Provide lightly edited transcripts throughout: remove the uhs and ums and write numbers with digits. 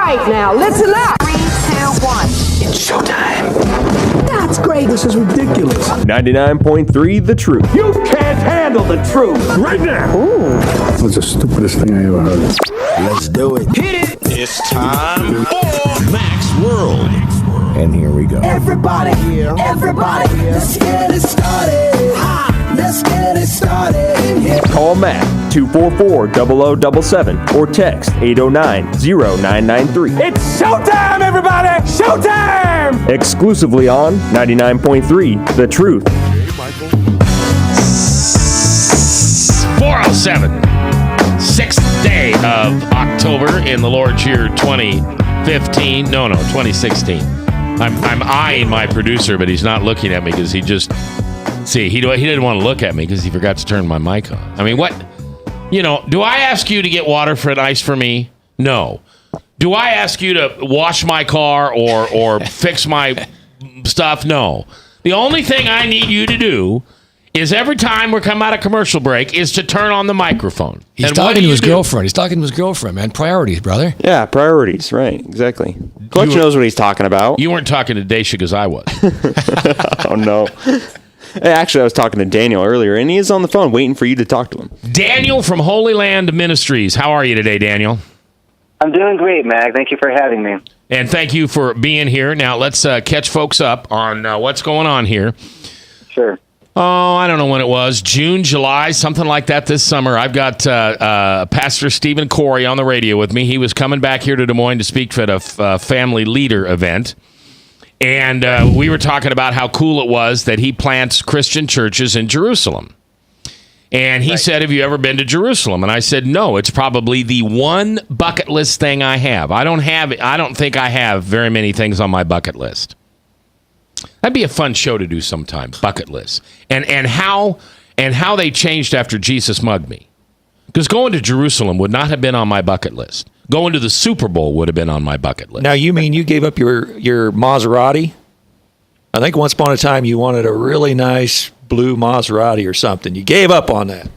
right, now listen up. 3, 2, 1. It's showtime. That's great. This is ridiculous. 99.3 The Truth. You can't handle the truth right now. Ooh. That's the stupidest thing I ever heard. Let's do it. Hit it. It's time for Mac's World. And here we go. Everybody, let's get it started. Let's get it started. Call Mac 244-0077 or text 809-0993. It's showtime, everybody! Showtime! Exclusively on 99.3 The Truth. 407. 6th day of October in the Lord's year 2015. No, 2016. I'm eyeing my producer, but he's not looking at me because he just... See, he didn't want to look at me because he forgot to turn my mic on. I mean, what? You know, do I ask you to get water for ice for me? No. Do I ask you to wash my car or fix my stuff? No. The only thing I need you to do is every time we come out of commercial break is to turn on the microphone. He's talking to his girlfriend. He's talking to his girlfriend, man. Priorities, brother. Yeah, priorities. Right, exactly. Clutch knows what he's talking about. You weren't talking to Daisha because I was. Oh, no. Hey, actually, I was talking to Daniel earlier, and he is on the phone waiting for you to talk to him. Daniel from Holy Land Ministries. How are you today, Daniel? I'm doing great, Mac. Thank you for having me. And thank you for being here. Now, let's catch folks up on what's going on here. Sure. Oh, I don't know when it was. June, July, something like that this summer. I've got Pastor Stephen Corey on the radio with me. He was coming back here to Des Moines to speak at a family leader event. And we were talking about how cool it was that he plants Christian churches in Jerusalem. And he said, have you ever been to Jerusalem? And I said, no, it's probably the one bucket list thing I have. I don't think I have very many things on my bucket list. That'd be a fun show to do sometime, bucket list. And how they changed after Jesus mugged me. Because going to Jerusalem would not have been on my bucket list. Going to the Super Bowl would have been on my bucket list. Now, you mean you gave up your Maserati? I think once upon a time you wanted a really nice blue Maserati or something. You gave up on that.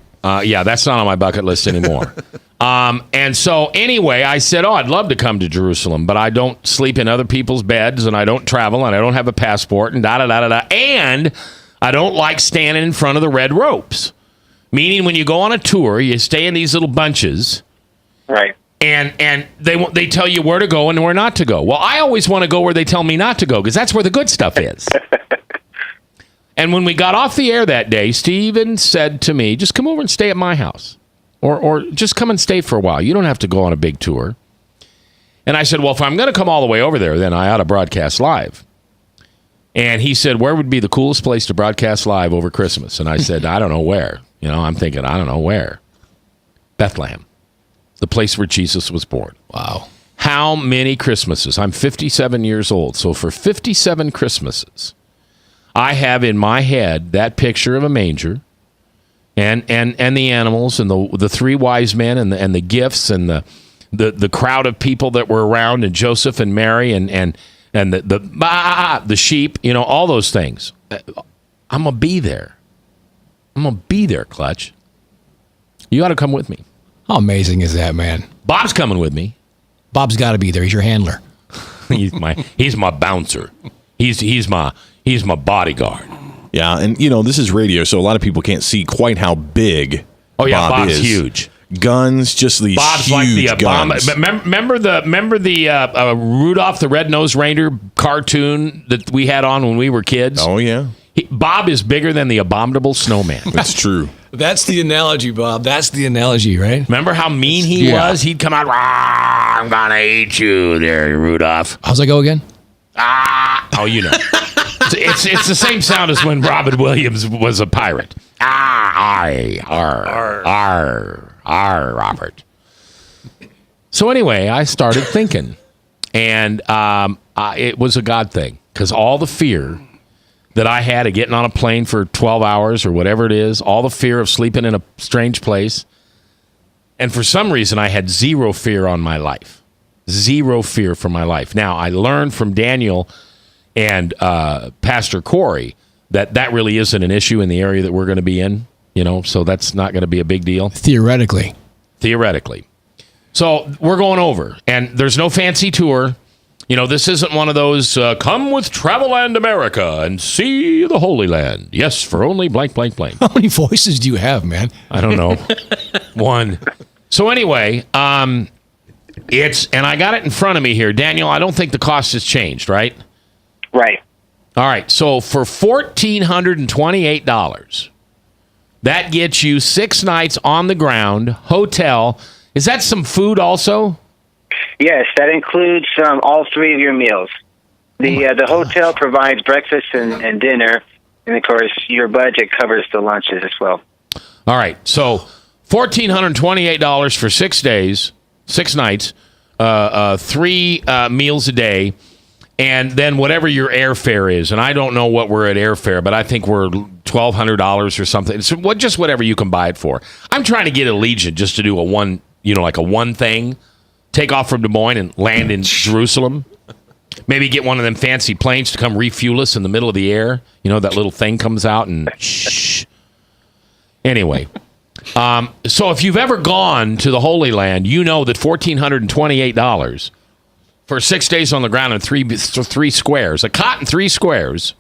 Yeah, that's not on my bucket list anymore. And so anyway, I said, I'd love to come to Jerusalem, but I don't sleep in other people's beds, and I don't travel, and I don't have a passport, and da-da-da-da-da. And I don't like standing in front of the red ropes. Meaning when you go on a tour, you stay in these little bunches. Right. And they tell you where to go and where not to go. Well, I always want to go where they tell me not to go because that's where the good stuff is. And when we got off the air that day, Stephen said to me, just come over and stay at my house. Or just come and stay for a while. You don't have to go on a big tour. And I said, well, if I'm going to come all the way over there, then I ought to broadcast live. And he said, where would be the coolest place to broadcast live over Christmas? And I said, I don't know where. You know, I'm thinking, I don't know where. Bethlehem. The place where Jesus was born. Wow. How many Christmases? I'm 57 years old. So for 57 Christmases, I have in my head that picture of a manger and the animals and the three wise men and the gifts and the crowd of people that were around and Joseph and Mary and the sheep, you know, all those things. I'm going to be there. I'm going to be there, Clutch. You got to come with me. How amazing is that, man? Bob's coming with me. Bob's got to be there. He's your handler. He's my bouncer. He's my bodyguard. Yeah, and you know, this is radio, so a lot of people can't see quite how big Bob's is. Huge. Guns, just these Bob's huge like the guns. Remember the Rudolph the Red-Nosed Reindeer cartoon that we had on when we were kids? Oh, yeah. Bob is bigger than the abominable snowman. That's true. That's the analogy, Bob. That's the analogy, right? Remember how mean he was? He'd come out, I'm going to eat you there, Rudolph. How's that go again? Oh, you know. It's the same sound as when Robin Williams was a pirate. Robert. So anyway, I started thinking, and it was a God thing, because all the fear that I had of getting on a plane for 12 hours or whatever it is, all the fear of sleeping in a strange place, and for some reason I had zero fear on my life. Zero fear for my life. Now, I learned from Daniel and Pastor Corey that really isn't an issue in the area that we're going to be in, you know, so that's not going to be a big deal. Theoretically. So we're going over, and there's no fancy tour. You know, this isn't one of those, come with Traveland America and see the Holy Land. Yes, for only blank, blank, blank. How many voices do you have, man? I don't know. One. So anyway, and I got it in front of me here. Daniel, I don't think the cost has changed, right? Right. All right. So for $1,428, that gets you 6 nights on the ground, hotel. Is that some food also? Yes, that includes all 3 of your meals. The hotel provides breakfast and dinner, and of course your budget covers the lunches as well. All right, so $1,428 for 6 days, 6 nights, 3 meals a day, and then whatever your airfare is. And I don't know what we're at airfare, but I think we're $1,200 or something. It's just whatever you can buy it for. I'm trying to get Allegiant just to do a one thing. Take off from Des Moines and land in Jerusalem. Maybe get one of them fancy planes to come refuel us in the middle of the air. You know, that little thing comes out and shh. Anyway, so if you've ever gone to the Holy Land, you know that $1,428 for 6 days on the ground and three squares, a cot and 3 squares,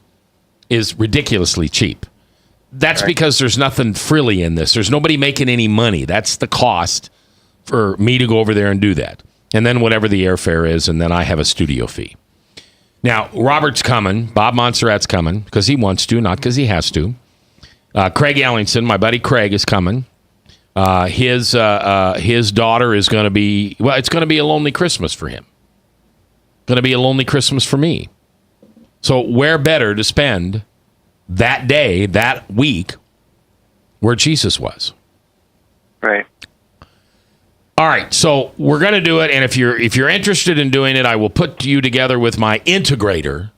is ridiculously cheap. That's because there's nothing frilly in this. There's nobody making any money. That's the cost for me to go over there and do that. And then whatever the airfare is, and then I have a studio fee. Now, Robert's coming. Bob Montserrat's coming because he wants to, not because he has to. Craig Ellingson, my buddy Craig, is coming. His daughter is going to be, well, it's going to be a lonely Christmas for him. Going to be a lonely Christmas for me. So where better to spend that day, that week, where Jesus was? Right. All right, so we're going to do it, and if you're interested in doing it, I will put you together with my integrator.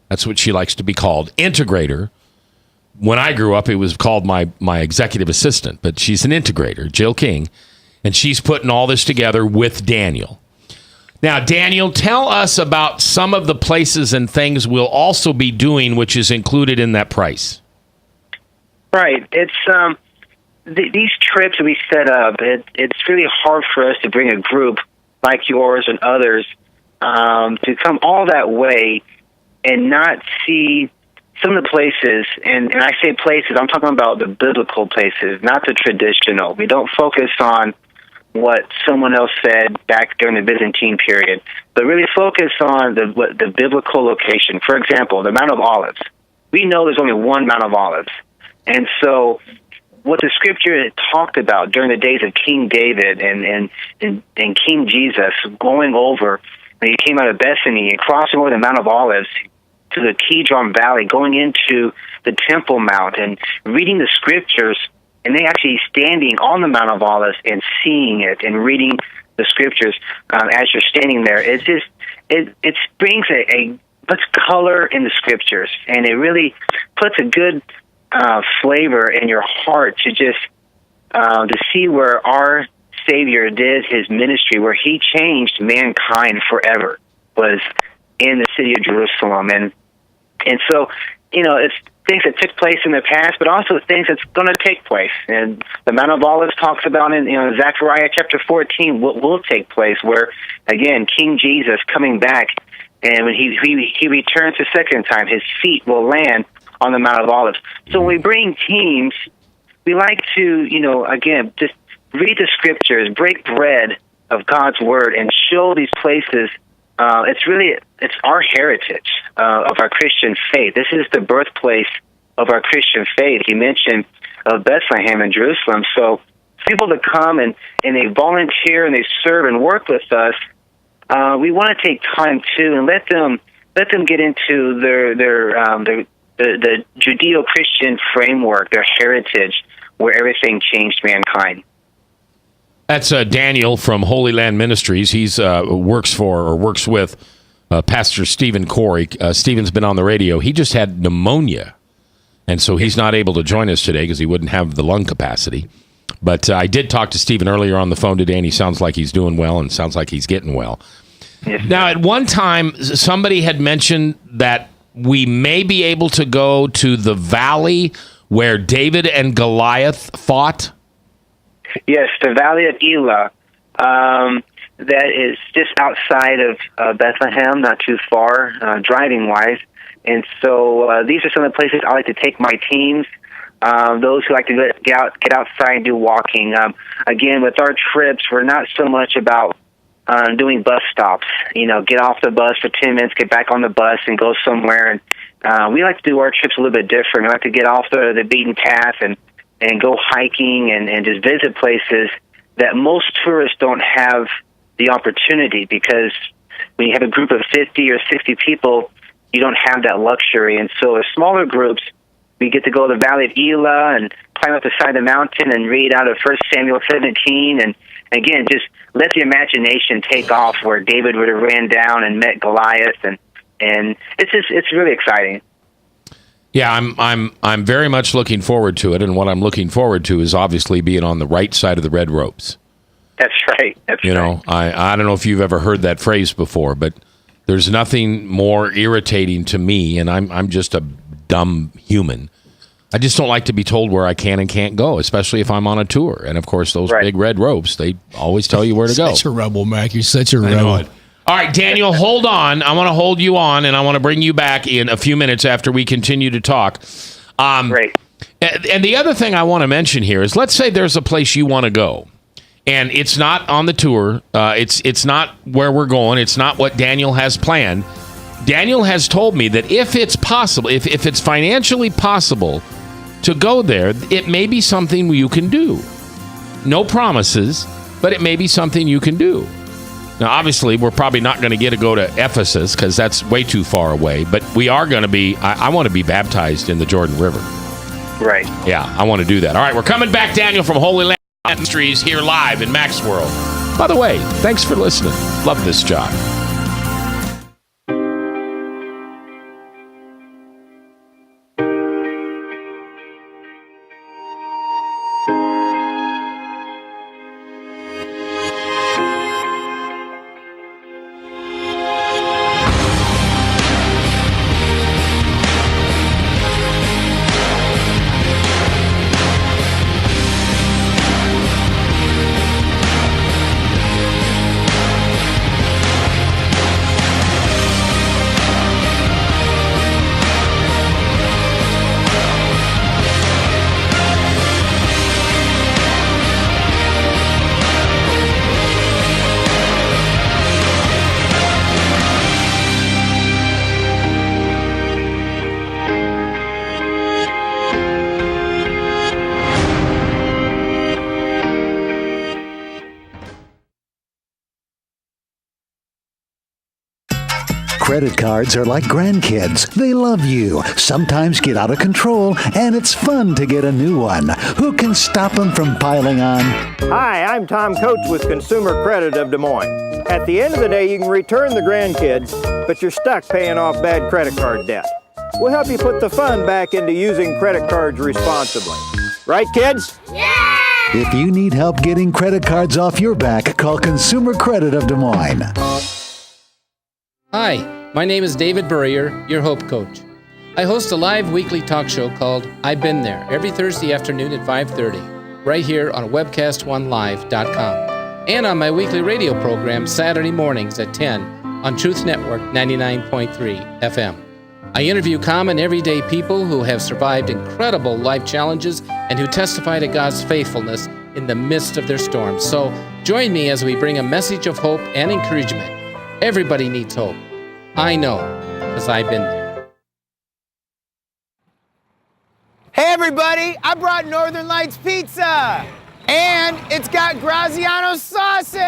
That's what she likes to be called, integrator. When I grew up, it was called my executive assistant, but she's an integrator, Jill King, and she's putting all this together with Daniel. Now, Daniel, tell us about some of the places and things we'll also be doing, which is included in that price. Right. It's these trips we set up. It's really hard for us to bring a group like yours and others to come all that way and not see some of the places. And I say places, I'm talking about the biblical places, not the traditional. We don't focus on what someone else said back during the Byzantine period, but really focus on the biblical location. For example, the Mount of Olives. We know there's only one Mount of Olives. And so what the scripture talked about during the days of King David and King Jesus going over, when he came out of Bethany and crossing over the Mount of Olives to the Kidron Valley, going into the Temple Mount and reading the scriptures, and they actually standing on the Mount of Olives and seeing it and reading the scriptures as you're standing there. It's just it brings puts color in the scriptures, and it really puts a good flavor in your heart to just to see where our Savior did his ministry, where he changed mankind forever, was in the city of Jerusalem. And so, you know, it's things that took place in the past, but also things that's going to take place. And the Mount of Olives talks about in Zechariah chapter 14 what will take place, where, again, King Jesus coming back, and when he returns the second time, his feet will land on the Mount of Olives. So when we bring teams, we like to, again, just read the scriptures, break bread of God's word, and show these places. It's our heritage of our Christian faith. This is the birthplace of our Christian faith. You mentioned Bethlehem and Jerusalem. So people that come and they volunteer and they serve and work with us, we want to take time too and let them get into the Judeo-Christian framework, their heritage, where everything changed mankind. That's Daniel from Holy Land Ministries. He's works with Pastor Stephen Corey. Stephen's been on the radio. He just had pneumonia, and so he's not able to join us today because he wouldn't have the lung capacity. But I did talk to Stephen earlier on the phone today, and he sounds like he's doing well and sounds like he's getting well. Yes. Now, at one time, somebody had mentioned that we may be able to go to the valley where David and Goliath fought. Yes, the Valley of Elah. that is just outside of Bethlehem, not too far, driving-wise. And so these are some of the places I like to take my teams, those who like to get outside and do walking. Again, with our trips, we're not so much about doing bus stops. Get off the bus for 10 minutes, get back on the bus, and go somewhere. And we like to do our trips a little bit different. We like to get off the beaten path and go hiking and just visit places that most tourists don't have the opportunity, because when you have a group of 50 or 60 people, you don't have that luxury. And so as smaller groups, we get to go to the Valley of Elah and climb up the side of the mountain and read out of 1 Samuel 17. And again, just let the imagination take off where David would have ran down and met Goliath. And it's really exciting. Yeah, I'm very much looking forward to it. And what I'm looking forward to is obviously being on the right side of the red ropes. That's right. I don't know if you've ever heard that phrase before, but there's nothing more irritating to me, and I'm just a dumb human. I just don't like to be told where I can and can't go, especially if I'm on a tour. And, of course, those big red ropes, they always tell you where to go. Such a rebel, Mac. You're such a rebel. All right, Daniel, hold on. I want to hold you on, and I want to bring you back in a few minutes after we continue to talk. Great. And the other thing I want to mention here is, let's say there's a place you want to go, and it's not on the tour. It's not where we're going. It's not what Daniel has planned. Daniel has told me that if it's possible, if it's financially possible to go there, it may be something you can do. No promises, but it may be something you can do. Now, obviously, we're probably not going to get to go to Ephesus because that's way too far away, but we are going to be, I want to be baptized in the Jordan River. Right. Yeah, I want to do that. All right, we're coming back, Daniel, from Holy Land Ministries here live in Mac's World. By the way, thanks for listening. Love this job. Credit cards are like grandkids. They love you, sometimes get out of control, and it's fun to get a new one. Who can stop them from piling on? Hi, I'm Tom Coates with Consumer Credit of Des Moines. At the end of the day, you can return the grandkids, but you're stuck paying off bad credit card debt. We'll help you put the fun back into using credit cards responsibly. Right, kids? Yeah! If you need help getting credit cards off your back, call Consumer Credit of Des Moines. Hi. My name is David Burrier, your Hope Coach. I host a live weekly talk show called I've Been There every Thursday afternoon at 5:30, right here on webcast1live.com, and on my weekly radio program Saturday mornings at 10 on Truth Network 99.3 FM. I interview common everyday people who have survived incredible life challenges and who testify to God's faithfulness in the midst of their storms. So join me as we bring a message of hope and encouragement. Everybody needs hope. I know, because I've been there. Hey everybody, I brought Northern Lights Pizza! And it's got Graziano sausage!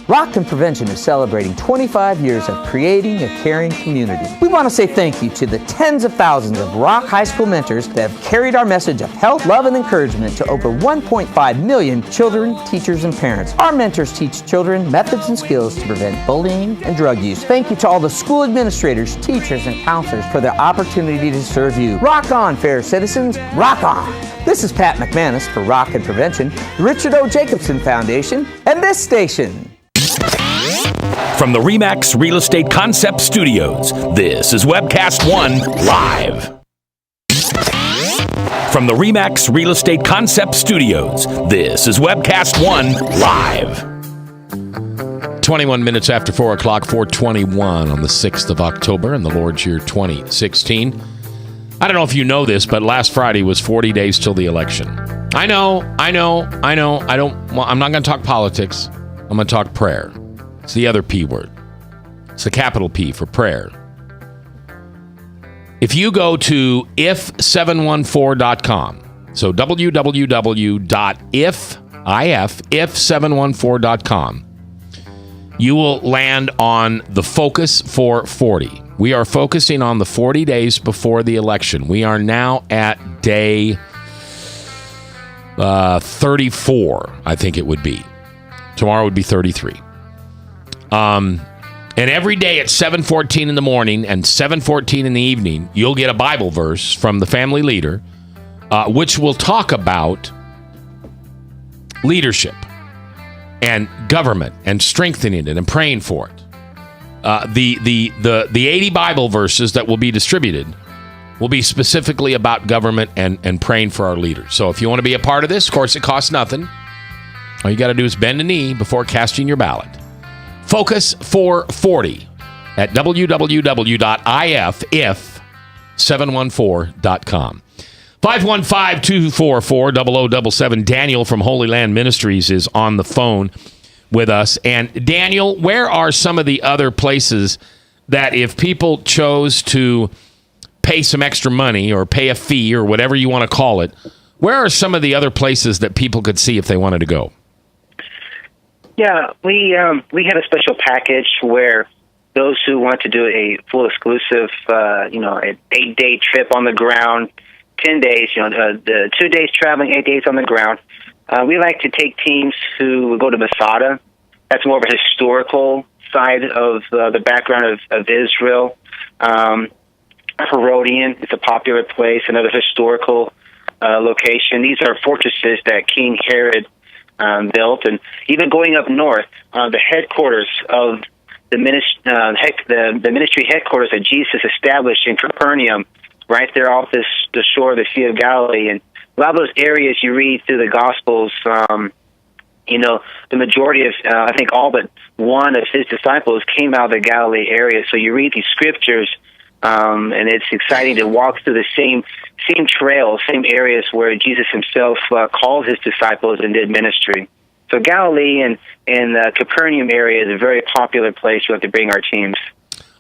Rock and Prevention is celebrating 25 years of creating a caring community. We want to say thank you to the tens of thousands of Rock High School mentors that have carried our message of health, love, and encouragement to over 1.5 million children, teachers, and parents. Our mentors teach children methods and skills to prevent bullying and drug use. Thank you to all the school administrators, teachers, and counselors for their opportunity to serve you. Rock on, fair citizens, rock on! This is Pat McManus for Rock and Prevention, the Richard O. Jacobson Foundation, and this station. From the RE/MAX Real Estate Concept Studios, this is Webcast One Live. From the RE/MAX Real Estate Concept Studios, this is Webcast One Live. 21 minutes after 4 o'clock, 421 on the 6th of October in the Lord's year 2016. I don't know if you know this, but last Friday was 40 days till the election. I know. I'm not going to talk politics. I'm going to talk prayer. It's the other P word. It's the capital P for prayer. If you go to if714.com, so www.if714.com, you will land on the Focus for 40. We are focusing on the 40 days before the election. We are now at day 34, I think it would be. Tomorrow would be 33. And every day at 7:14 in the morning and 7:14 in the evening, you'll get a Bible verse from the family leader, which will talk about leadership and government and strengthening it and praying for it. The 80 Bible verses that will be distributed will be specifically about government and praying for our leaders. So if you want to be a part of this, of course, it costs nothing. All you got to do is bend a knee before casting your ballot. Focus for 40 at www.if714.com. 515-244-0077. Daniel from Holy Land Ministries is on the phone with us. And Daniel, where are some of the other places that if people chose to pay some extra money or pay a fee or whatever you want to call it, where are some of the other places that people could see if they wanted to go? Yeah, we had a special package where those who want to do a full exclusive, an 8-day trip on the ground, 10 days, the 2 days traveling, 8 days on the ground. We like to take teams who go to Masada. That's more of a historical side of the background of Israel. Herodian is a popular place, another historical location. These are fortresses that King Herod built, and even going up north, the headquarters of the ministry headquarters that Jesus established in Capernaum, right there off the shore of the Sea of Galilee. And a lot of those areas you read through the Gospels, the majority of, I think all but one of his disciples came out of the Galilee area. So you read these scriptures, and it's exciting to walk through the same trails, same areas where Jesus himself called his disciples and did ministry. So Galilee and the Capernaum area is a very popular place we have to bring our teams.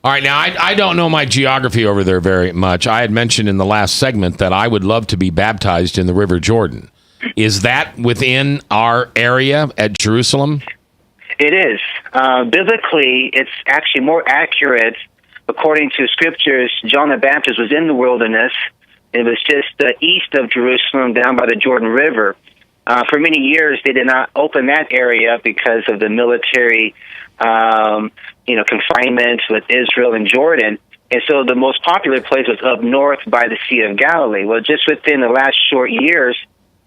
All right, now I don't know my geography over there very much. I had mentioned in the last segment that I would love to be baptized in the River Jordan. Is that within our area at Jerusalem? It is. Biblically, it's actually more accurate. According to scriptures, John the Baptist was in the wilderness. It was just east of Jerusalem down by the Jordan River. For many years, they did not open that area because of the military confinement with Israel and Jordan. And so the most popular place was up north by the Sea of Galilee. Well, just within the last short years,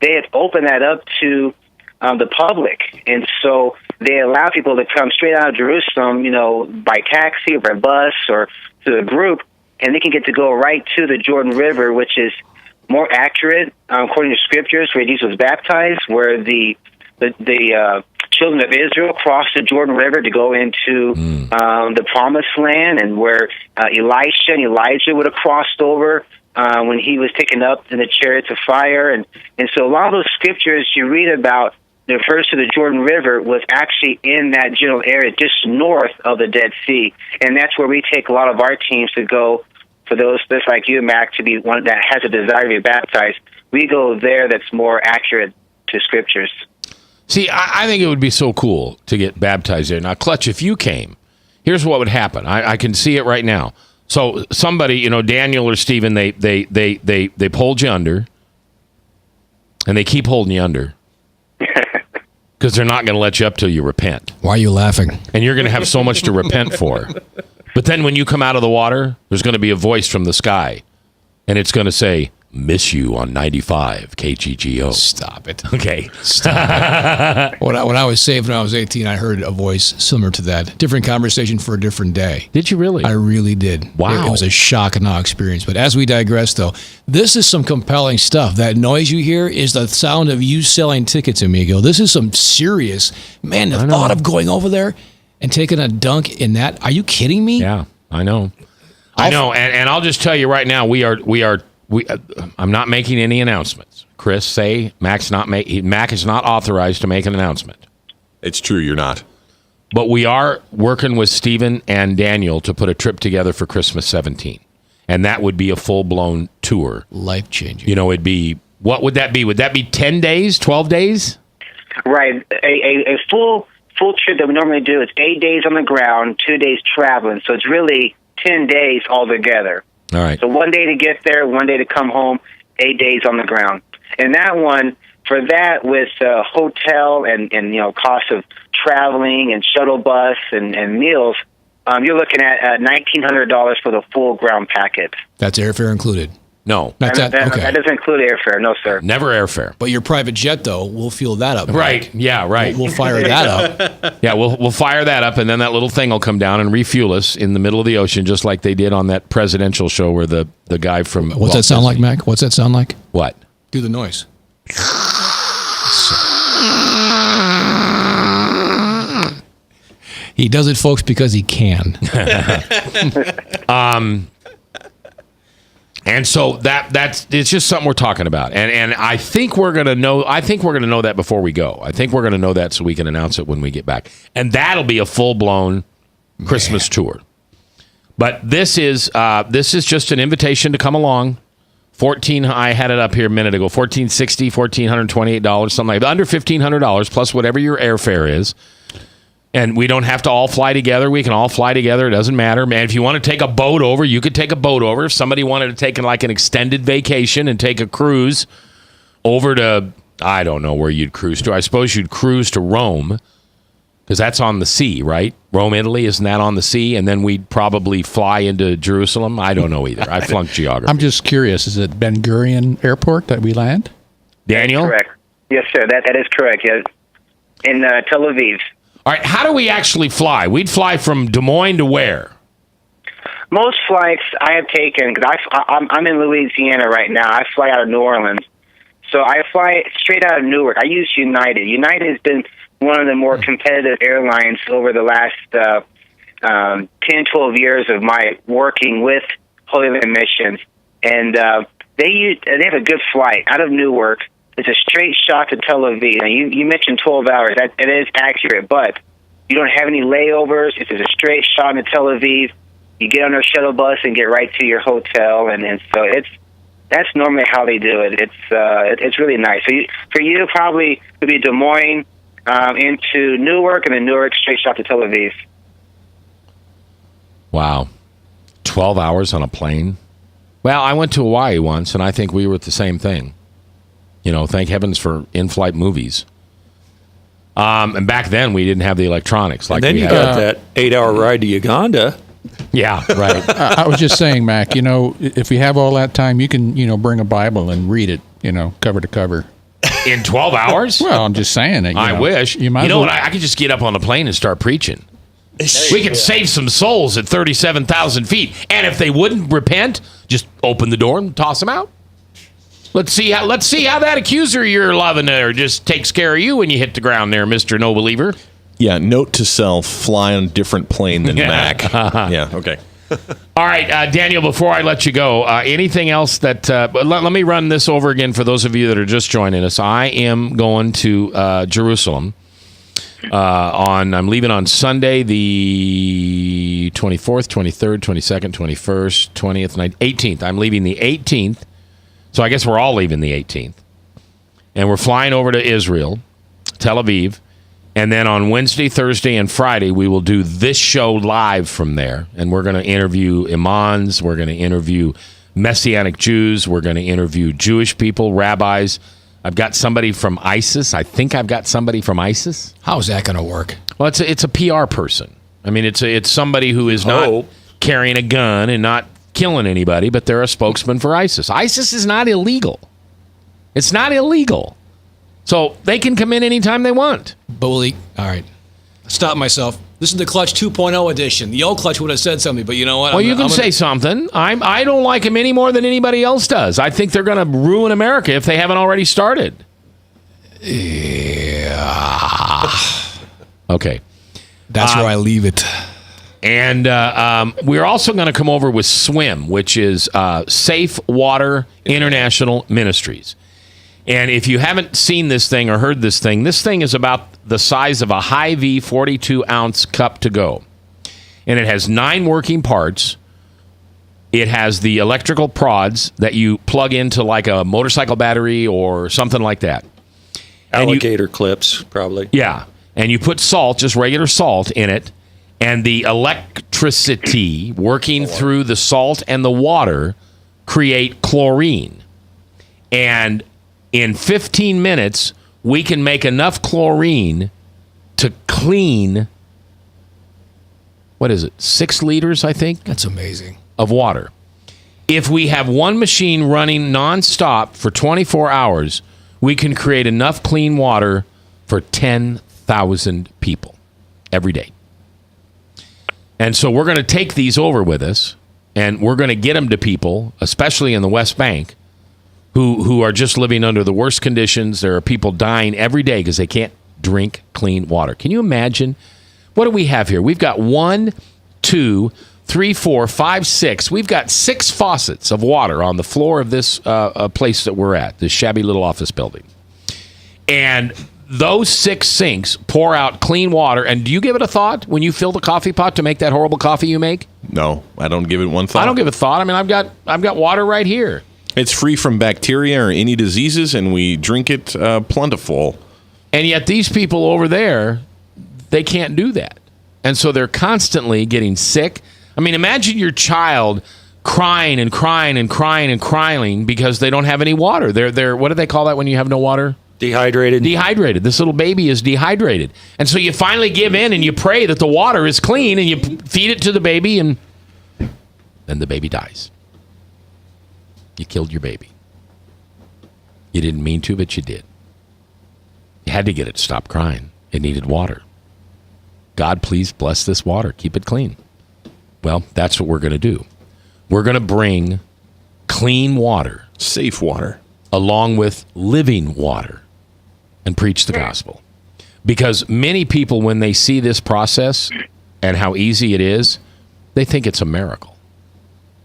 they had opened that up to the public. And so they allow people to come straight out of Jerusalem, by taxi or by bus or to a group, and they can get to go right to the Jordan River, which is more accurate, according to scriptures, where Jesus was baptized, where the children of Israel crossed the Jordan River to go into the Promised Land, and where Elisha and Elijah would have crossed over when he was taken up in the chariots of fire. And so a lot of those scriptures you read about that refers to the Jordan River was actually in that general area just north of the Dead Sea. And that's where we take a lot of our teams to go. For those just like you, Mac, to be one that has a desire to be baptized, we go there that's more accurate to scriptures. See, I think it would be so cool to get baptized there. Now, Clutch, if you came, here's what would happen. I can see it right now. So somebody, Daniel or Stephen, they hold you under, and they keep holding you under because they're not going to let you up till you repent. Why are you laughing? And you're going to have so much to repent for. But then when you come out of the water, there's going to be a voice from the sky, and it's going to say, Miss You on 95 KGGO. Stop it. Okay. Stop it. When I was saved when I was 18, I heard a voice similar to that. Different conversation for a different day. Did you really? I really did. Wow. It was a shock and awe experience. But as we digress, though, this is some compelling stuff. That noise you hear is the sound of you selling tickets, amigo. This is some serious, man, the thought of going over there and taking a dunk in that. Are you kidding me? Yeah, I know. I know. And I'll just tell you right now, I'm not making any announcements. Chris, say Mac is not authorized to make an announcement. It's true, you're not. But we are working with Stephen and Daniel to put a trip together for Christmas 17. And that would be a full-blown tour. Life-changing. You know, it'd be, what would that be? Would that be 10 days, 12 days? Right. A full trip that we normally do is 8 days on the ground, 2 days traveling. So it's really 10 days altogether. All right. So 1 day to get there, 1 day to come home, 8 days on the ground. And that one, for that with hotel and cost of traveling and shuttle bus and meals, you're looking at $1,900 for the full ground package. That's airfare included? No. That doesn't include airfare. No, sir. Never airfare. But your private jet, though, we'll fuel that up. Right. Yeah, right. We'll fire that up. Yeah, we'll fire that up, and then that little thing will come down and refuel us in the middle of the ocean, just like they did on that presidential show where the guy from... What's that sound like, Mac? What's that sound like? What? Do the noise. He does it, folks, because he can. And so it's just something we're talking about, and I think we're gonna know. I think we're gonna know that before we go. I think we're gonna know that so we can announce it when we get back, and that'll be a full blown Christmas tour. But this is just an invitation to come along. I had it up here a minute ago. $1,460, $1,428, something like that. Under $1,500 plus whatever your airfare is. And we don't have to all fly together. We can all fly together. It doesn't matter. Man, if you want to take a boat over, you could take a boat over. If somebody wanted to take like an extended vacation and take a cruise over to, I don't know where you'd cruise to. I suppose you'd cruise to Rome because that's on the sea, right? Rome, Italy, isn't that on the sea? And then we'd probably fly into Jerusalem. I don't know either. I flunked geography. I'm just curious. Is it Ben Gurion Airport that we land? Daniel? Correct. Yes, sir. That is correct. Yes. In Tel Aviv. All right, how do we actually fly? We'd fly from Des Moines to where? Most flights I have taken, because I'm in Louisiana right now. I fly out of New Orleans. So I fly straight out of Newark. I use United. United has been one of the more competitive airlines over the last 10, 12 years of my working with Holy Land Missions. And they have a good flight out of Newark. It's a straight shot to Tel Aviv. Now, you mentioned 12 hours. That is accurate, but you don't have any layovers. It's a straight shot to Tel Aviv. You get on a shuttle bus and get right to your hotel, and so that's normally how they do it. It's really nice. So for you, probably it would be Des Moines into Newark, and then Newark straight shot to Tel Aviv. Wow, 12 hours on a plane. Well, I went to Hawaii once, and I think we were at the same thing. You know, thank heavens for in-flight movies. And back then, we didn't have the electronics. Like, and then you got that 8-hour ride to Uganda. Yeah, right. I was just saying, Mac, if you have all that time, you can, bring a Bible and read it, cover to cover. In 12 hours? Well, I'm just saying it. I wish. You might what? I could just get up on the plane and start preaching. We could save some souls at 37,000 feet. And if they wouldn't repent, just open the door and toss them out. Let's see how that accuser you're loving there just takes care of you when you hit the ground there, Mr. No Believer. Yeah, note to self, fly on a different plane than Mac. Yeah, okay. All right, Daniel, before I let you go, anything else that... let me run this over again for those of you that are just joining us. I am going to Jerusalem. I'm leaving on Sunday, the 24th, 23rd, 22nd, 21st, 20th, 18th. I'm leaving the 18th. So I guess we're all leaving the 18th. And we're flying over to Israel, Tel Aviv. And then on Wednesday, Thursday, and Friday, we will do this show live from there. And we're going to interview imams. We're going to interview Messianic Jews. We're going to interview Jewish people, rabbis. I've got somebody from ISIS. I think I've got somebody from ISIS. How's that going to work? Well, it's a PR person. I mean, it's somebody who is not carrying a gun and not killing anybody, but they're a spokesman for ISIS. ISIS is not illegal. It's not illegal. So they can come in anytime they want. Bully. All right. Stop myself. This is the Clutch 2.0 edition. The old Clutch would have said something, but you know what? Well, you can say something. I don't like them any more than anybody else does. I think they're going to ruin America if they haven't already started. Yeah. Okay. That's where I leave it. And we're also going to come over with SWIM, which is Safe Water International Ministries. And if you haven't seen this thing or heard this thing is about the size of a Hy-Vee 42-ounce cup to go. And it has 9 working parts. It has the electrical prods that you plug into like a motorcycle battery or something like that. Alligator clips, probably. Yeah. And you put salt, just regular salt, in it. And the electricity working through the salt and the water create chlorine. And in 15 minutes, we can make enough chlorine to clean, 6 liters, I think? That's amazing. Of water. If we have one machine running nonstop for 24 hours, we can create enough clean water for 10,000 people every day. And so we're going to take these over with us, and we're going to get them to people, especially in the West Bank, who are just living under the worst conditions. There are people dying every day because they can't drink clean water. Can you imagine? What do we have here? We've got 1, 2, 3, 4, 5, 6. We've got 6 faucets of water on the floor of this place that we're at, this shabby little office building. And those 6 sinks pour out clean water. And do you give it a thought when you fill the coffee pot to make that horrible coffee you make? No, I don't give it one thought. I don't give it a thought. I mean, I've got water right here. It's free from bacteria or any diseases, and we drink it plentiful. And yet these people over there, they can't do that. And so they're constantly getting sick. I mean, imagine your child crying and crying and crying and crying because they don't have any water. They're what do they call that when you have no water? Dehydrated. Dehydrated. This little baby is dehydrated. And so you finally give in and you pray that the water is clean and you feed it to the baby, and then the baby dies. You killed your baby. You didn't mean to, but you did. You had to get it to stop crying. It needed water. God, please bless this water. Keep it clean. Well, that's what we're going to do. We're going to bring clean water. Safe water. Along with living water, and preach the gospel. Because many people, when they see this process and how easy it is, they think it's a miracle.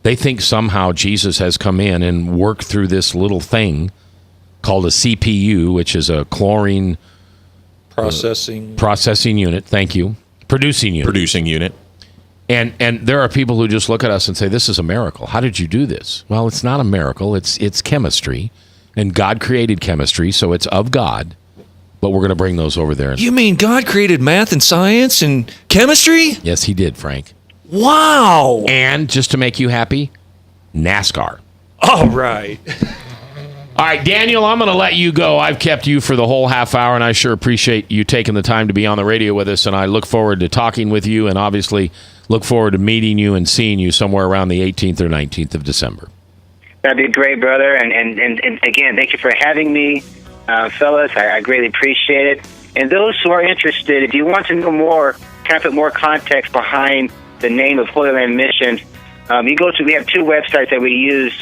They think somehow Jesus has come in and worked through this little thing called a CPU, which is a chlorine processing unit. Thank you. Producing unit. And there are people who just look at us and say, this is a miracle. How did you do this? Well, it's not a miracle. It's chemistry. And God created chemistry, so it's of God. But we're going to bring those over there. You mean God created math and science and chemistry? Yes, he did, Frank. Wow. And just to make you happy, NASCAR. All right. All right, Daniel, I'm going to let you go. I've kept you for the whole half hour, and I sure appreciate you taking the time to be on the radio with us, and I look forward to talking with you, and obviously look forward to meeting you and seeing you somewhere around the 18th or 19th of December. That'd be great, brother. And again, thank you for having me, fellas. I greatly appreciate it. And those who are interested, if you want to know more, kind of put more context behind the name of Holy Land Missions, we have 2 websites that we use.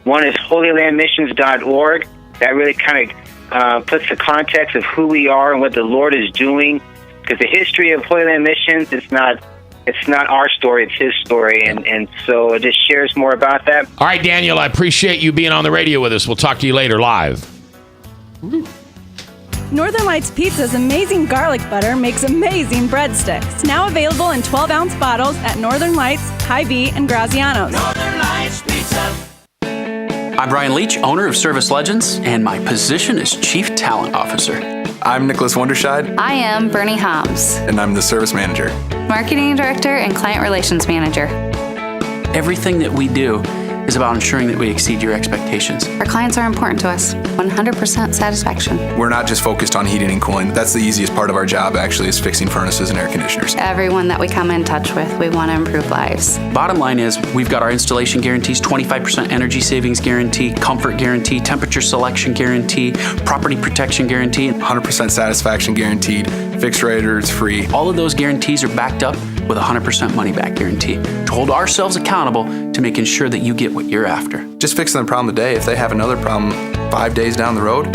One is holylandmissions.org. That really kind of puts the context of who we are and what the Lord is doing. Because the history of Holy Land Missions, it's not our story, it's His story. And so it just shares more about that. All right, Daniel, I appreciate you being on the radio with us. We'll talk to you later live. Northern Lights Pizza's amazing garlic butter makes amazing breadsticks. Now available in 12-ounce bottles at Northern Lights, Hy-Vee, and Graziano's. Northern Lights Pizza. I'm Brian Leach, owner of Service Legends, and my position is Chief Talent Officer. I'm Nicholas Wonderscheid. I am Bernie Hobbs. And I'm the Service Manager. Marketing Director and Client Relations Manager. Everything that we do is about ensuring that we exceed your expectations. Our clients are important to us. 100% satisfaction. We're not just focused on heating and cooling. That's the easiest part of our job, actually, is fixing furnaces and air conditioners. Everyone that we come in touch with, we want to improve lives. Bottom line is, we've got our installation guarantees, 25% energy savings guarantee, comfort guarantee, temperature selection guarantee, property protection guarantee. 100% satisfaction guaranteed. Fixed rate or it's free. All of those guarantees are backed up with a 100% money back guarantee to hold ourselves accountable to making sure that you get what you're after. Just fixing the problem today. If they have another problem 5 days down the road,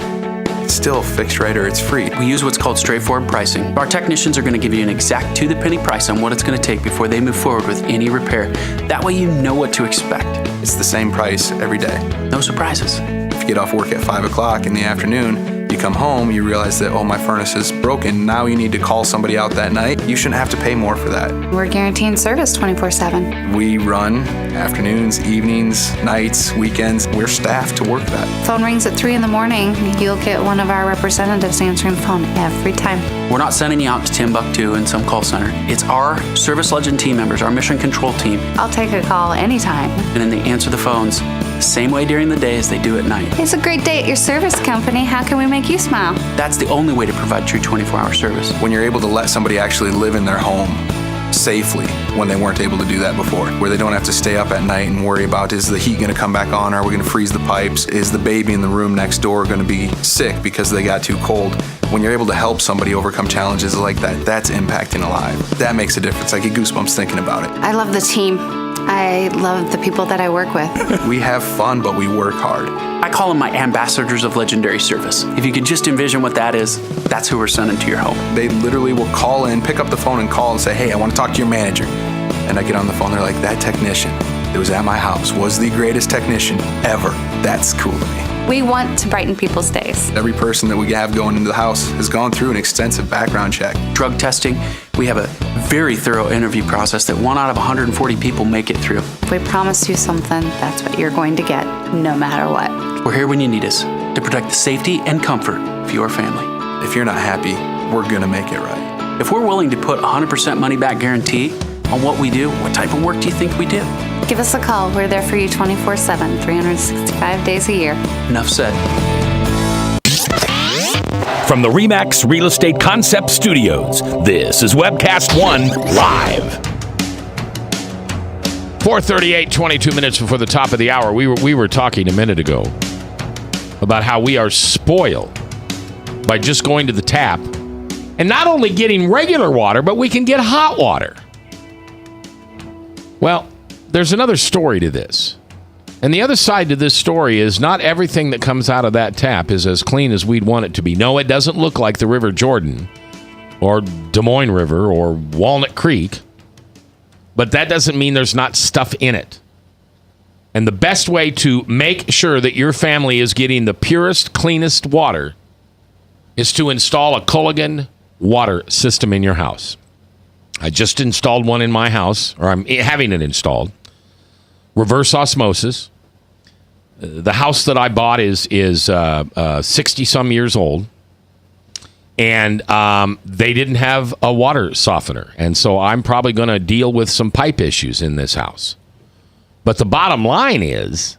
it's still fixed rate or it's free. We use what's called straightforward pricing. Our technicians are going to give you an exact to-the-penny price on what it's going to take before they move forward with any repair. That way you know what to expect. It's the same price every day. No surprises. If you get off work at 5 o'clock in the afternoon, you come home, you realize that, oh, my furnace is broken. Now you need to call somebody out that night. You shouldn't have to pay more for that. We're guaranteeing service 24/7. We run afternoons, evenings, nights, weekends. We're staffed to work that. Phone rings at 3 in the morning. You'll get one of our representatives answering the phone every time. We're not sending you out to Timbuktu in some call center. It's our Service Legend team members, our mission control team. I'll take a call anytime. And then they answer the phones the same way during the day as they do at night. It's a great day at your service company. How can we make you smile? That's the only way to provide true 24-hour service. When you're able to let somebody actually live in their home safely when they weren't able to do that before, where they don't have to stay up at night and worry about, is the heat going to come back on? Are we going to freeze the pipes? Is the baby in the room next door going to be sick because they got too cold? When you're able to help somebody overcome challenges like that, that's impacting a life. That makes a difference. I get goosebumps thinking about it. I love the team. I love the people that I work with. We have fun, but we work hard. I call them my ambassadors of legendary service. If you could just envision what that is, that's who we're sending to your home. They literally will call in, pick up the phone and call and say, hey, I want to talk to your manager. And I get on the phone, they're like, that technician that was at my house was the greatest technician ever. That's cool to me. We want to brighten people's days. Every person that we have going into the house has gone through an extensive background check. Drug testing, we have a very thorough interview process that 1 out of 140 people make it through. If we promise you something, that's what you're going to get, no matter what. We're here when you need us to protect the safety and comfort of your family. If you're not happy, we're going to make it right. If we're willing to put 100% money back guarantee on what we do, what type of work do you think we do? Give us a call. We're there for you 24/7, 365 days a year. Enough said. From the RE/MAX Real Estate Concept Studios, this is Webcast One Live. 4:38, 22 minutes before the top of the hour. We were talking a minute ago about how we are spoiled by just going to the tap and not only getting regular water, but we can get hot water. Well, there's another story to this. And the other side to this story is not everything that comes out of that tap is as clean as we'd want it to be. No, it doesn't look like the River Jordan or Des Moines River or Walnut Creek. But that doesn't mean there's not stuff in it. And the best way to make sure that your family is getting the purest, cleanest water is to install a Culligan water system in your house. I just installed one in my house, or I'm having it installed. Reverse osmosis. The house that I bought is 60-some years old. And they didn't have a water softener. And so I'm probably going to deal with some pipe issues in this house. But the bottom line is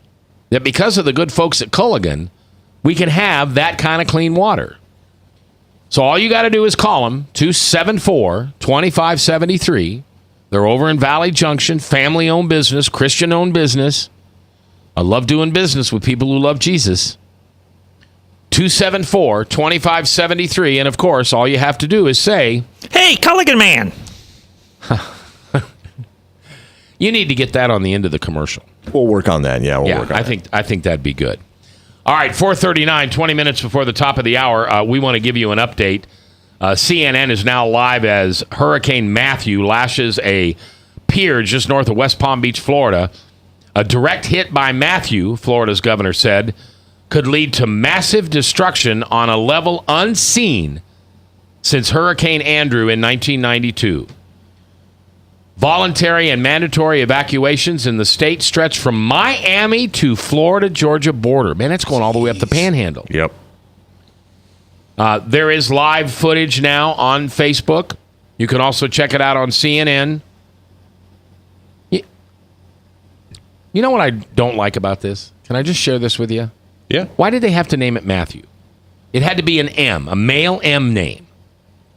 that because of the good folks at Culligan, we can have that kind of clean water. So all you got to do is call them, 274-2573. They're over in Valley Junction, family-owned business, Christian-owned business. I love doing business with people who love Jesus. 274-2573. And, of course, all you have to do is say, hey, Culligan man. You need to get that on the end of the commercial. We'll work on that. Yeah, we'll work on that. I think that'd be good. All right, 4:39, 20 minutes before the top of the hour. We want to give you an update. CNN is now live as Hurricane Matthew lashes a pier just north of West Palm Beach, Florida. A direct hit by Matthew, Florida's governor said, could lead to massive destruction on a level unseen since Hurricane Andrew in 1992. Voluntary and mandatory evacuations in the state stretch from Miami to Florida-Georgia border. Man, that's going all the way up the Panhandle. Yep. There is live footage now on Facebook. You can also check it out on CNN. You know what I don't like about this? Can I just share this with you? Yeah. Why did they have to name it Matthew? It had to be an M, a male M name.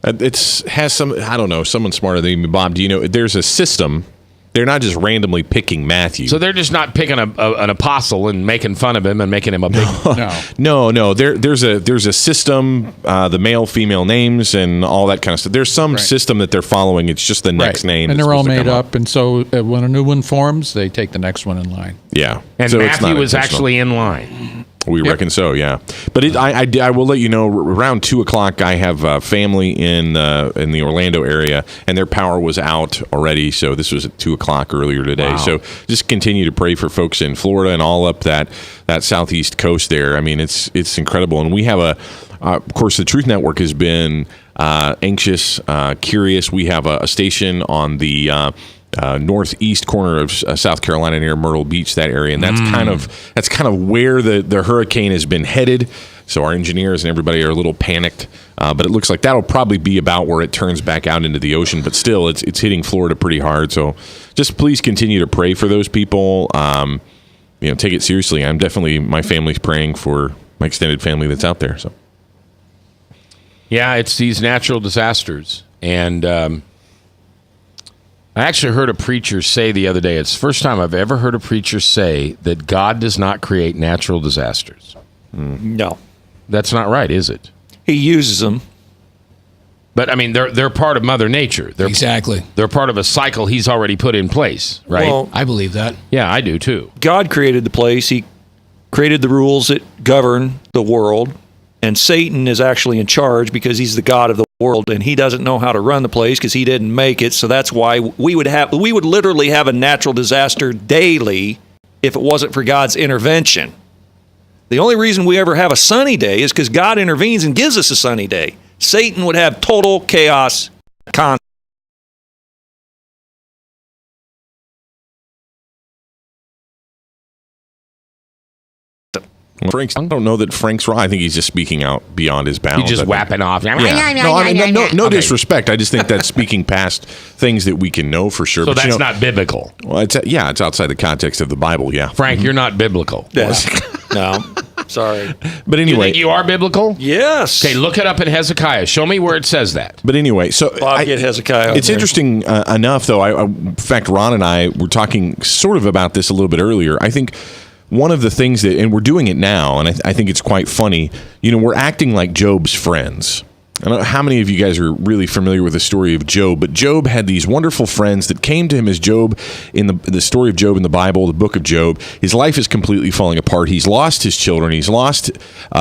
Has some, I don't know, someone smarter than me, Bob. Do you know, there's a system. They're not just randomly picking Matthew. So they're just not picking an apostle and making fun of him and making him a big... No. There's a system, the male, female names, and all that kind of stuff. There's some system that they're following. It's just the next name. And they're all made up. And so when a new one forms, they take the next one in line. Yeah. And so Matthew was actually in line. We reckon so, yeah. But I will let you know, around 2 o'clock, I have family in the Orlando area, and their power was out already. So this was at 2 o'clock earlier today. Wow. So just continue to pray for folks in Florida and all up that southeast coast there. I mean, it's incredible. And we have of course, the Truth Network has been anxious, curious. We have a station on the northeast corner of South Carolina near Myrtle Beach, that area, and that's kind of where the hurricane has been headed. So our engineers and everybody are a little panicked, but it looks like that'll probably be about where it turns back out into the ocean. But still, it's hitting Florida pretty hard. So just please continue to pray for those people. Take it seriously. My family's praying for my extended family that's out there. So yeah, it's these natural disasters, and I actually heard a preacher say the other day, it's the first time I've ever heard a preacher say that God does not create natural disasters. No. That's not right, is it? He uses them. But, I mean, they're part of Mother Nature. Exactly. They're part of a cycle he's already put in place, right? Well, I believe that. Yeah, I do too. God created the place. He created the rules that govern the world. And Satan is actually in charge because he's the god of the world, and he doesn't know how to run the place because he didn't make it. So that's why we would literally have a natural disaster daily if it wasn't for God's intervention. The only reason we ever have a sunny day is because God intervenes and gives us a sunny day. Satan would have total chaos constantly. I don't know that Frank's wrong. I think he's just speaking out beyond his bounds. He's just whapping off. Yeah. No disrespect. I just think that's speaking past things that we can know for sure. So but that's not biblical. Well, it's outside the context of the Bible. Yeah, Frank, you're not biblical. Yes. No. Sorry. But anyway, you think you are biblical? Yes. Okay, look it up in Hezekiah. Show me where it says that. But anyway, so get Hezekiah. It's interesting enough, though. In fact, Ron and I were talking sort of about this a little bit earlier. I think one of the things that, and we're doing it now, and I think it's quite funny, we're acting like Job's friends. I don't know how many of you guys are really familiar with the story of Job, but Job had these wonderful friends that came to him as Job in the story of Job in the Bible, the book of Job. His life is completely falling apart. He's lost his children. He's lost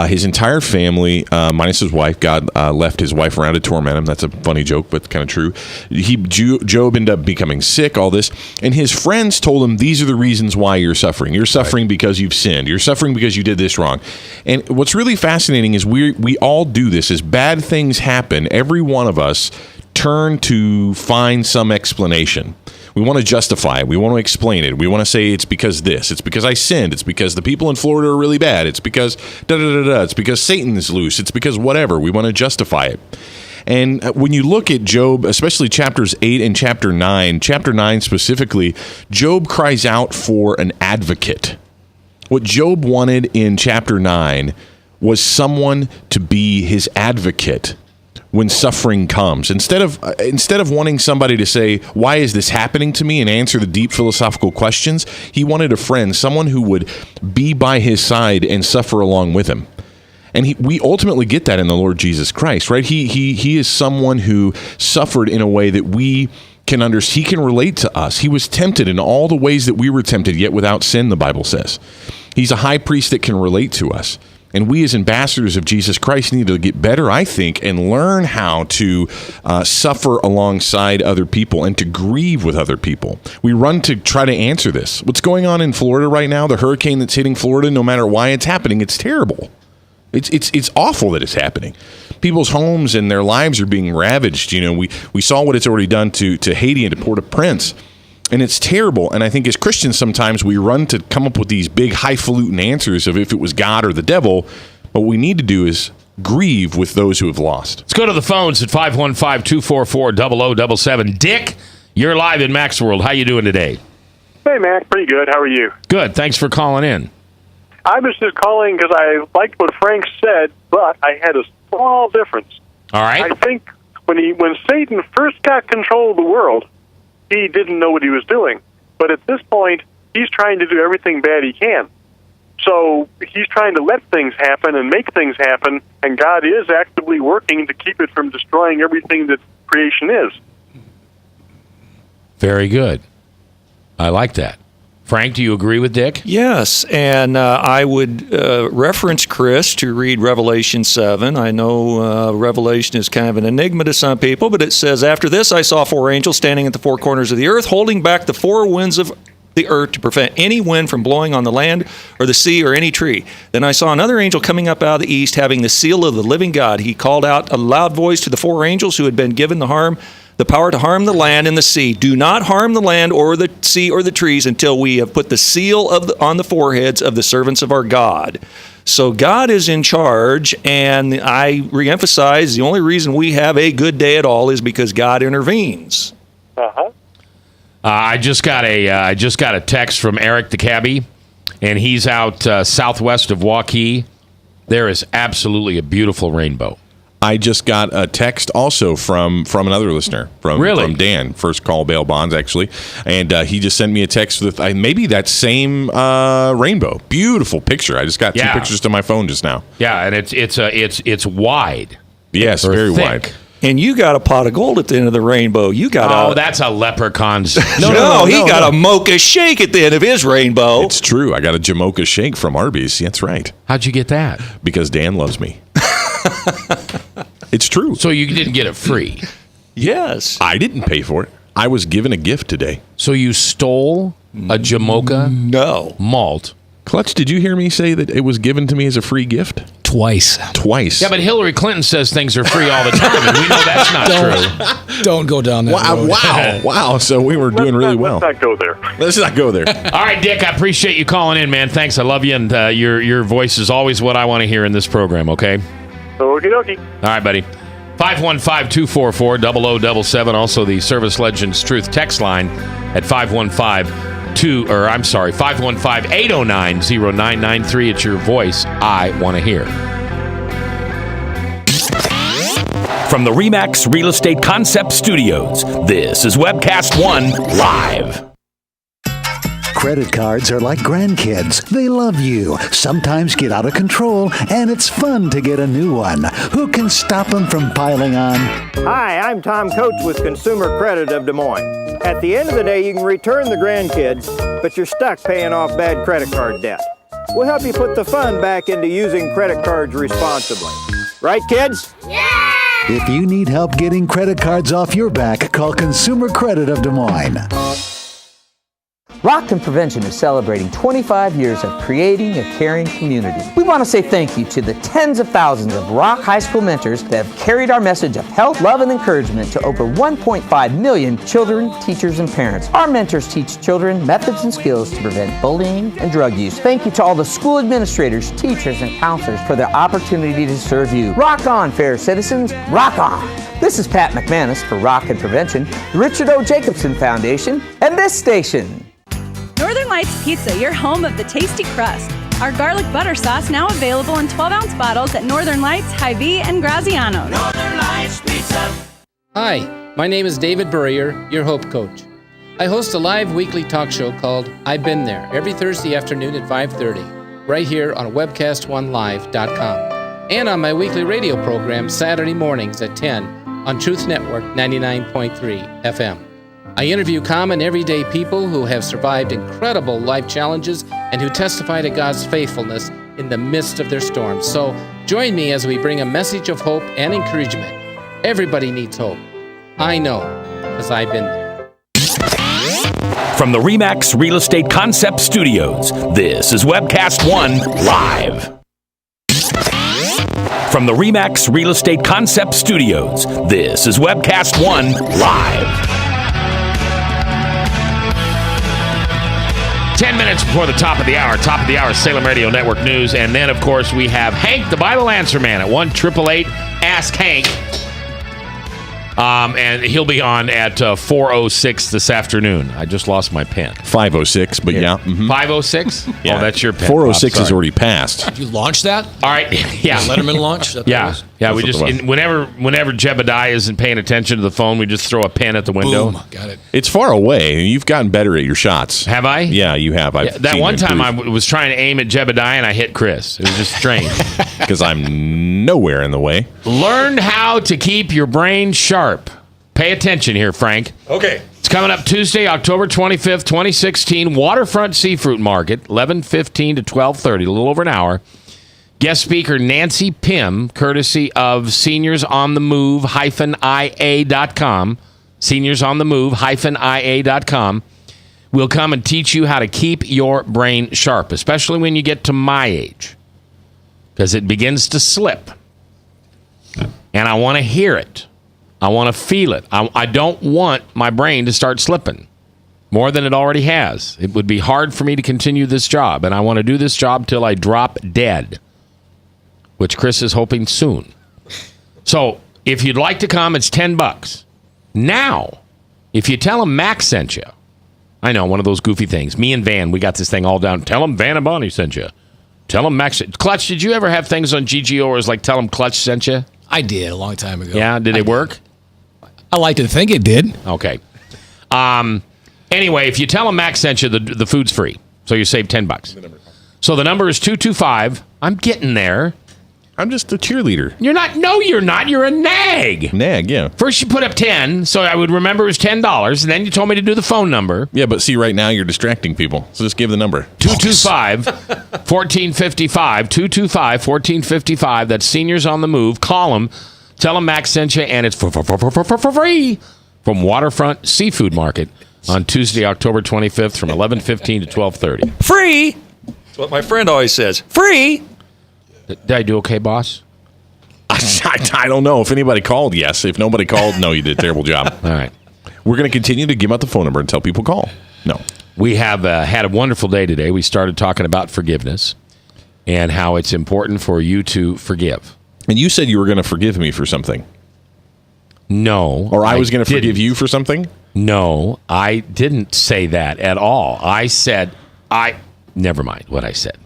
his entire family, minus his wife. God left his wife around to torment him. That's a funny joke, but kind of true. Job ended up becoming sick, all this. And his friends told him, these are the reasons why you're suffering. You're suffering because you've sinned. You're suffering because you did this wrong. And what's really fascinating is we all do this. As bad things happen, every one of us turn to find some explanation. We want to justify it. We want to explain it. We want to say it's because this. It's because I sinned. It's because the people in Florida are really bad. It's because da-da-da-da. It's because Satan is loose. It's because whatever. We want to justify it. And when you look at Job, especially chapters 8 and chapter 9 specifically, Job cries out for an advocate. What Job wanted in chapter 9 was someone to be his advocate when suffering comes. Instead of wanting somebody to say, why is this happening to me, and answer the deep philosophical questions, he wanted a friend, someone who would be by his side and suffer along with him. And we ultimately get that in the Lord Jesus Christ, right? He is someone who suffered in a way that we can understand. He can relate to us. He was tempted in all the ways that we were tempted, yet without sin, the Bible says. He's a high priest that can relate to us. And we as ambassadors of Jesus Christ need to get better, I think, and learn how to suffer alongside other people and to grieve with other people. We run to try to answer this. What's going on in Florida right now, the hurricane that's hitting Florida, no matter why it's happening, it's terrible. It's awful that it's happening. People's homes and their lives are being ravaged. We saw what it's already done to Haiti and to Port-au-Prince. And it's terrible. And I think as Christians, sometimes we run to come up with these big highfalutin answers of if it was God or the devil. But what we need to do is grieve with those who have lost. Let's go to the phones at 515-244-0077. Dick, you're live in Mac's World. How you doing today? Hey, Mac. Pretty good. How are you? Good. Thanks for calling in. I was just calling because I liked what Frank said, but I had a small difference. All right. I think when Satan first got control of the world, he didn't know what he was doing. But at this point, he's trying to do everything bad he can. So he's trying to let things happen and make things happen, and God is actively working to keep it from destroying everything that creation is. Very good. I like that. Frank, do you agree with Dick? Yes, and I would reference Chris to read Revelation 7. I know Revelation is kind of an enigma to some people, but it says, "After this I saw 4 angels standing at the 4 corners of the earth, holding back the 4 winds of the earth to prevent any wind from blowing on the land or the sea or any tree. Then I saw another angel coming up out of the east, having the seal of the living God. He called out a loud voice to the 4 angels who had been given the power to harm the land and the sea. Do not harm the land or the sea or the trees until we have put the seal on the foreheads of the servants of our God." So God is in charge, and I reemphasize the only reason we have a good day at all is because God intervenes. Uh-huh. I just got a text from Eric the cabbie, and he's out southwest of Waukee. There is absolutely a beautiful rainbow. I just got a text also from another listener, from Dan, First Call Bail Bonds, actually. And he just sent me a text with maybe that same rainbow. Beautiful picture. I just got 2 pictures to my phone just now. Yeah, and it's wide. Yes, very wide. And you got a pot of gold at the end of the rainbow. You got that's a leprechaun's. No, he got a mocha shake at the end of his rainbow. It's true. I got a Jamocha shake from Arby's. That's right. How'd you get that? Because Dan loves me. It's true. So you didn't get it free? Yes. I didn't pay for it. I was given a gift today. So you stole a Jamocha malt. Clutch, did you hear me say that it was given to me as a free gift? Twice. Yeah, but Hillary Clinton says things are free all the time, and we know that's not true. Don't go down that road. Wow. So we were doing really well. Let's not go there. Let's not go there. All right, Dick, I appreciate you calling in, man. Thanks. I love you, and your voice is always what I want to hear in this program, okay? Okie dokie. All right, buddy. 515-244-0077. Also, the Service Legends Truth text line at 515-809-0993. It's your voice I want to hear. From the RE/MAX Real Estate Concept Studios, this is Webcast One Live. Credit cards are like grandkids. They love you, sometimes get out of control, and it's fun to get a new one. Who can stop them from piling on? Hi, I'm Tom Coates with Consumer Credit of Des Moines. At the end of the day, you can return the grandkids, but you're stuck paying off bad credit card debt. We'll help you put the fun back into using credit cards responsibly. Right, kids? Yeah! If you need help getting credit cards off your back, call Consumer Credit of Des Moines. Rockton Prevention is celebrating 25 years of creating a caring community. We want to say thank you to the tens of thousands of Rock High School mentors that have carried our message of health, love, and encouragement to over 1.5 million children, teachers, and parents. Our mentors teach children methods and skills to prevent bullying and drug use. Thank you to all the school administrators, teachers, and counselors for their opportunity to serve you. Rock on, fair citizens. Rock on. This is Pat McManus for Rockton Prevention, the Richard O. Jacobson Foundation, and this station. Northern Lights Pizza, your home of the tasty crust. Our garlic butter sauce now available in 12-ounce bottles at Northern Lights, Hy-Vee, and Graziano's. Northern Lights Pizza. Hi, my name is David Burrier, your Hope Coach. I host a live weekly talk show called I've Been There every Thursday afternoon at 5:30, right here on webcast1live.com, and on my weekly radio program Saturday mornings at 10 on Truth Network 99.3 FM. I interview common everyday people who have survived incredible life challenges and who testify to God's faithfulness in the midst of their storms. So join me as we bring a message of hope and encouragement. Everybody needs hope. I know, because I've been there. From the RE/MAX Real Estate Concept Studios, this is Webcast One Live. From the RE/MAX Real Estate Concept Studios, this is Webcast One Live. 10 minutes before the top of the hour, Salem Radio Network News. And then, of course, we have Hank, the Bible Answer Man, at 1-888-ASK-HANK. And he'll be on at 4:06 this afternoon. I just lost my pen. 5:06, but yeah. 5:06? Yeah. Oh, that's your pen. 4:06 Bob, is sorry. already passed. Did you launch that? All right. Yeah. Letterman launch? Is that Yeah. what it was? Yeah. We That's just, what it was. whenever Jebediah isn't paying attention to the phone, we just throw a pen at the window. Boom. Got it. It's far away. You've gotten better at your shots. Have I? Yeah, you have. I've That seen one you time I improve. was trying to aim at Jebediah and I hit Chris. It was just strange. Because I'm nowhere in the way. Learn how to keep your brain sharp. Pay attention here, Frank. Okay. It's coming up Tuesday, October 25th, 2016, Waterfront Seafood Market, 11:15 to 12:30, a little over an hour. Guest speaker Nancy Pym, courtesy of seniorsonthemove-ia.com, seniorsonthemove-ia.com, will come and teach you how to keep your brain sharp, especially when you get to my age, because it begins to slip. And I want to hear it. I want to feel it. I don't want my brain to start slipping more than it already has. It would be hard for me to continue this job, and I want to do this job till I drop dead, which Chris is hoping soon. So if you'd like to come, it's $10. Now, if you tell them Mac sent you, I know, one of those goofy things. Me and Van, we got this thing all down. Tell them Van and Bonnie sent you. Tell them Mac sent you. Clutch, did you ever have things on GGO where it's like, tell them Clutch sent you? I did a long time ago. Yeah, did it work? I like to think it did. Okay. Anyway, if you tell them Mac sent you, the food's free. So you save $10. So the number is 225. I'm getting there. I'm just a cheerleader. You're not. No, you're not. You're a nag. Nag, yeah. First you put up 10, so I would remember it was $10, and then you told me to do the phone number. Yeah, but see, right now you're distracting people. So just give the number. 225-1455. 225-1455. That's Seniors on the Move. Call them. Tell them Max sent you, and it's for free from Waterfront Seafood Market on Tuesday, October 25th from 11:15 to 12:30. Free. That's what my friend always says. Free. Did I do okay, boss? I don't know. If anybody called, yes. If nobody called, no, you did a terrible job. All right. We're going to continue to give out the phone number until people call. No. We have had a wonderful day today. We started talking about forgiveness and how it's important for you to forgive. And you said you were going to forgive me for something. No. Or I was going to forgive you for something? No, I didn't say that at all. I said, never mind what I said.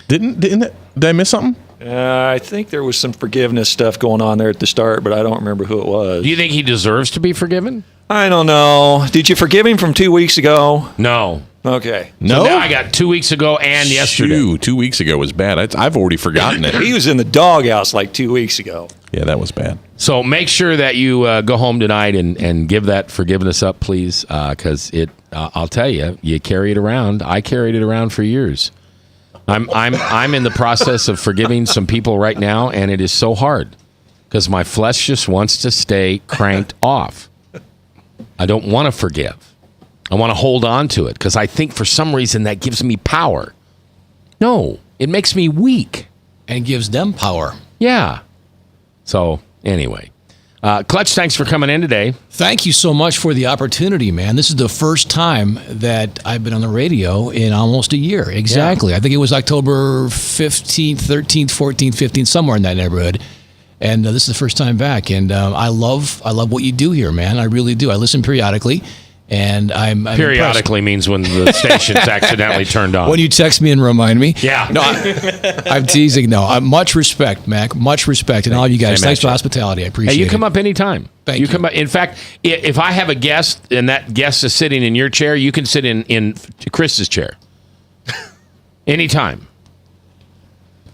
Did I miss something? I think there was some forgiveness stuff going on there at the start, but I don't remember who it was. Do you think he deserves to be forgiven? I don't know. Did you forgive him from 2 weeks ago? No. Okay. No? So now I got 2 weeks ago and yesterday. 2 weeks ago was bad. I've already forgotten it. He was in the doghouse like 2 weeks ago. Yeah, that was bad. So make sure that you go home tonight and give that forgiveness up, please, because I'll tell you, you carry it around. I carried it around for years. I'm in the process of forgiving some people right now, and it is so hard because my flesh just wants to stay cranked off. I don't want to forgive. I want to hold on to it because I think for some reason that gives me power. No, it makes me weak. And gives them power. Yeah. So anyway, Clutch, thanks for coming in today. Thank you so much for the opportunity, man. This is the first time that I've been on the radio in almost a year. Exactly. Yeah. I think it was October 15th, 13th, 14th, 15th, somewhere in that neighborhood. And this is the first time back. And I love what you do here, man. I really do. I listen periodically. And I'm periodically impressed. means when the station's accidentally turned on. When you text me and remind me. Yeah. No, I'm teasing. No, much respect, Mac. Much respect. And all of you guys, thanks for the hospitality. I appreciate it. Hey, you come up anytime. Thank you. Come up. In fact, if I have a guest and that guest is sitting in your chair, you can sit in Chris's chair. Anytime.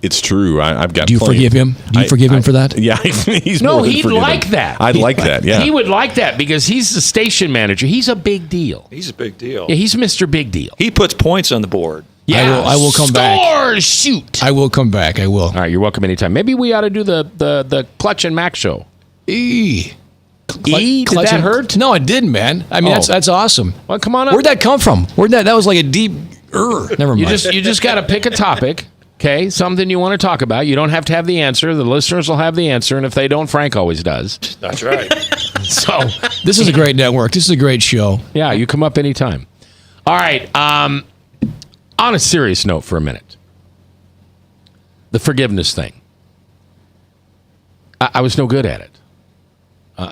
It's true. I've got. Do you forgive him? Do you forgive him for that? Yeah, he's no. more than He'd forgiven. like that. I'd like that. Yeah, he would like that because he's the station manager. He's a big deal. He's a big deal. Yeah, he's Mr. Big Deal. He puts points on the board. Yeah, I will come back. Scores, shoot. I will come back. I will. All right, you're welcome anytime. Maybe we ought to do the Clutch and Mac show. Did that hurt? No, it didn't, man. I mean, that's awesome. Well, come on up. Where'd that come from? That was like a deep. Never mind. You just got to pick a topic. Okay, something you want to talk about. You don't have to have the answer. The listeners will have the answer, and if they don't, Frank always does. That's right. So this is a great network. This is a great show. Yeah, you come up anytime. All right. On a serious note for a minute, the forgiveness thing. I was no good at it.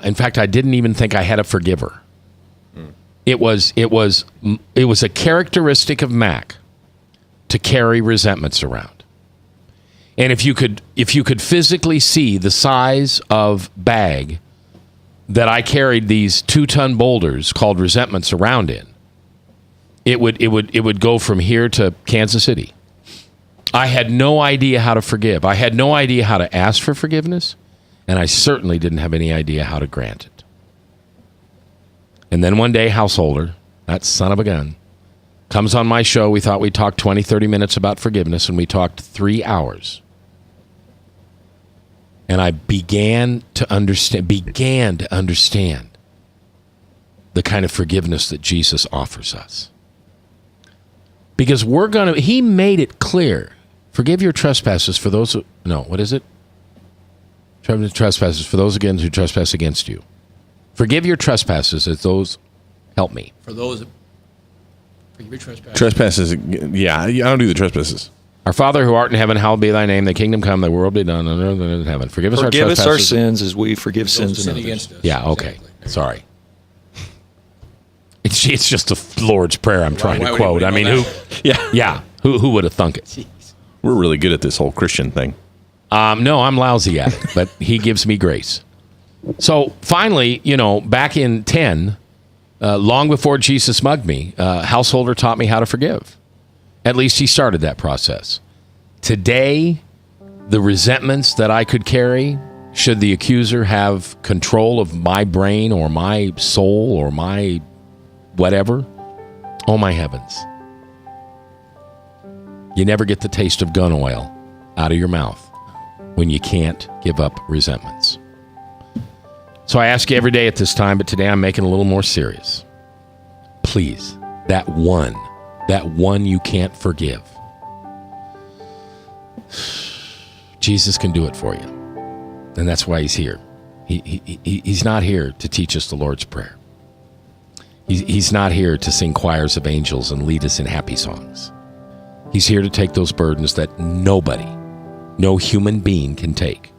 In fact, I didn't even think I had a forgiver. It was a characteristic of Mac to carry resentments around. And if you could physically see the size of bag that I carried these 2-ton boulders called resentments around in, it would go from here to Kansas City. I had no idea how to forgive. I had no idea how to ask for forgiveness, and I certainly didn't have any idea how to grant it. And then one day, Householder, that son of a gun, comes on my show. We thought we'd talk 20, 30 minutes about forgiveness, and we talked 3 hours. And I began to understand the kind of forgiveness that Jesus offers us. Because he made it clear. Forgive your trespasses for those what is it? Trespasses for those again who trespass against you. Forgive your trespasses as those, help me. Forgive your trespasses. Trespasses, yeah, I don't do the trespasses. Our Father who art in heaven, hallowed be thy name. Thy kingdom come, thy will be done on earth as in heaven. Forgive us our trespasses. Forgive us our sins as we forgive sins in others. Against us. Yeah, okay. Exactly. Sorry. It's just the Lord's Prayer I'm trying to quote. I mean, who would have thunk it? We're really good at this whole Christian thing. No, I'm lousy at it, but he gives me grace. So finally, back in 10, long before Jesus mugged me, Householder taught me how to forgive. At least he started that process. Today, the resentments that I could carry, should the accuser have control of my brain or my soul or my whatever, oh my heavens. You never get the taste of gun oil out of your mouth when you can't give up resentments. So I ask you every day at this time, but today I'm making it a little more serious. Please, that one you can't forgive. Jesus can do it for you. And that's why he's here. He's not here to teach us the Lord's Prayer. He's not here to sing choirs of angels and lead us in happy songs. He's here to take those burdens that no human being can take.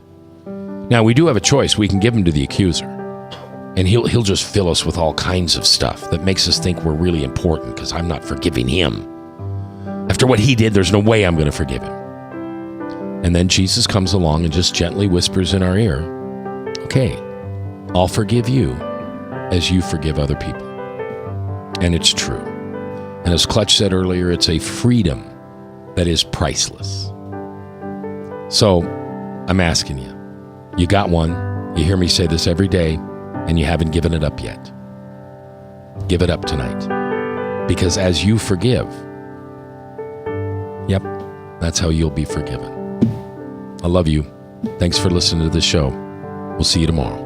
Now, we do have a choice. We can give them to the accuser, and he'll just fill us with all kinds of stuff that makes us think we're really important because I'm not forgiving him. After what he did, there's no way I'm going to forgive him. And then Jesus comes along and just gently whispers in our ear, okay, I'll forgive you as you forgive other people. And it's true. And as Clutch said earlier, it's a freedom that is priceless. So I'm asking you, you got one, you hear me say this every day, and you haven't given it up yet. Give it up tonight. Because as you forgive, yep, that's how you'll be forgiven. I love you. Thanks for listening to the show. We'll see you tomorrow.